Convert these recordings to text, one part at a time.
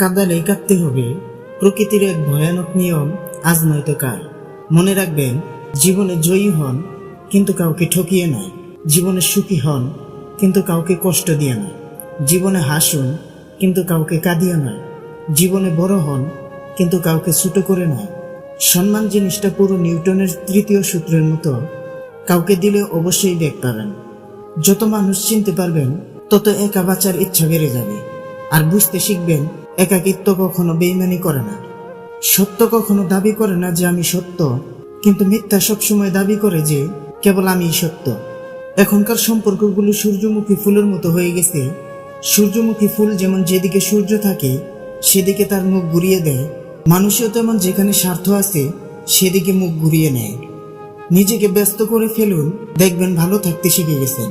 কাঁদালেই কাঁদতে হবে, প্রকৃতির এক ভয়ানক নিয়ম, আজ নয়তো কাল। মনে রাখবেন, জীবনে জয়ী হন কিন্তু কাউকে ঠকিয়ে নয়, জীবনে সুখী হন কিন্তু কাউকে কষ্ট দিয়ে নয়, জীবনে হাসুন কিন্তু কাউকে কাঁদিয়ে নয়, জীবনে বড় হন কিন্তু কাউকে ছোট করে নয়। সম্মান জিনিসটা পুরো নিউটনের তৃতীয় সূত্রের মতো, কাউকে দিলে অবশ্যই ব্যাক পাবেন। যত মানুষ চিনতে পারবেন তত একা বাঁচার ইচ্ছা বেড়ে যাবে। আর বুঝতে শিখবেন, একাকিত্ব কখনো বেইমানি করে না, সত্য কখনো দাবি করে না যে আমি সত্য, কিন্তু মিথ্যা সবসময় দাবি করে যে কেবল আমিই সত্য। এখনকার সম্পর্কগুলো সূর্যমুখী ফুলের মতো হয়ে গেছে। সূর্যমুখী ফুল যেমন যেদিকে সূর্য থাকে সেদিকে তার মুখ ঘুরিয়ে দেয়, মানুষও তেমন যেখানে স্বার্থ আছে সেদিকে মুখ ঘুরিয়ে নেয়। নিজেকে ব্যস্ত করে ফেলুন, দেখবেন ভালো থাকতে শিখে গেছেন।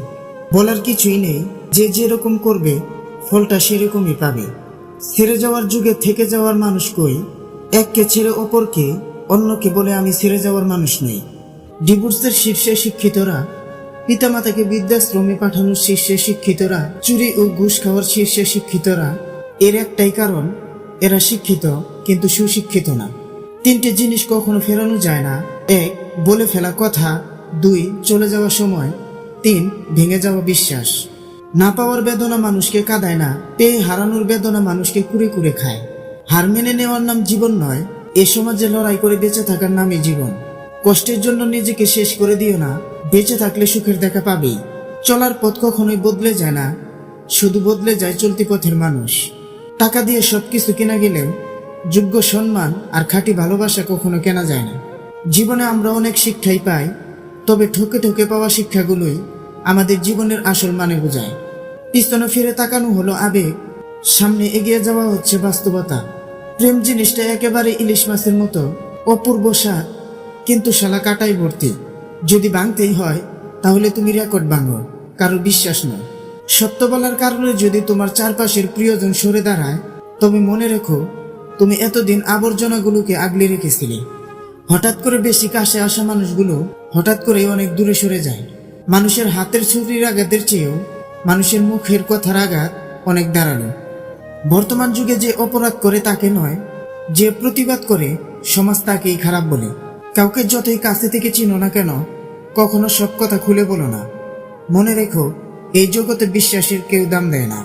বলার কিছুই নেই, যে যেরকম করবে ফলটা সেরকমই পাবে। ছেড়ে যাওয়ার যুগে থেকে যাওয়ার মানুষ কই, এককে ছেড়ে অপরকে, অন্যকে বলে আমি ছেড়ে যাওয়ার মানুষ নই। ডিভোর্সের শীর্ষে শিক্ষিতরা, পিতামাতাকে বৃদ্ধাশ্রমে পাঠানোর শীর্ষে শিক্ষিতরা, চুরি ও ঘুষ খাওয়ার শীর্ষে শিক্ষিতরা, এর একটাই কারণ, এরা শিক্ষিত কিন্তু সুশিক্ষিত না। তিনটে জিনিস কখনো ফেরানো যায় না: এক, বলে ফেলা কথা; দুই, চলে যাওয়ার সময়; তিন, ভেঙে যাওয়া বিশ্বাস। না পাওয়ার বেদনা মানুষকে কাঁদায় না, পেয়ে হারানোর বেদনা মানুষকে কুড়ে কুড়ে খায়। হার মেনে নেওয়ার নাম জীবন নয়, এ সমাজে লড়াই করে বেঁচে থাকার নামই জীবন। কষ্টের জন্য নিজেকে শেষ করে দিও না, বেঁচে থাকলে সুখের দেখা পাবেই। চলার পথ কখনোই বদলে যায় না, শুধু বদলে যায় চলতি পথের মানুষ। টাকা দিয়ে সবকিছু কেনা গেলেও যোগ্য সম্মান আর খাঁটি ভালোবাসা কখনো কেনা যায় না। জীবনে আমরা অনেক শিক্ষাই পাই, তবে ঠকে ঠকে পাওয়া শিক্ষাগুলোই আমাদের জীবনের আসল মানে বোঝায়। পিছনে ফিরে তাকানো হলো আবেগ, সামনে এগিয়ে যাওয়া হচ্ছে বাস্তবতা। প্রেম জিনিসটা একেবারে ইলিশ মাছের মতো, অপূর্ব স্বাদ, কিন্তু শালা কাটাই ভর্তি। যদি ভাঙতেই হয় তাহলে তুমি রেকর্ড ভাঙো, কারো বিশ্বাস নয়। সত্য বলার কারণে যদি তোমার চারপাশের প্রিয়জন সরে দাঁড়ায়, তবে মনে রেখো তুমি এতদিন আবর্জনাগুলোকে আগলে রেখেছিলে। হঠাৎ করে বেশি কাছে আসা মানুষগুলো হঠাৎ করে অনেক দূরে সরে যায়। মানুষের হাতের ছুরির আঘাতের চেয়েও মানুষের মুখের কথার আঘাত অনেক দাঁড়ালো। বর্তমান যুগে যে অপরাধ করে তাকে নয়, যে প্রতিবাদ করে সমাজ তাকেই খারাপ বলে। কাউকে যতই কাছে থেকে চিনো না কেন, কখনো সব কথা খুলে বলো না। মনে রেখো, এই জগতে বিশ্বাসের কেউ দাম দেয় না।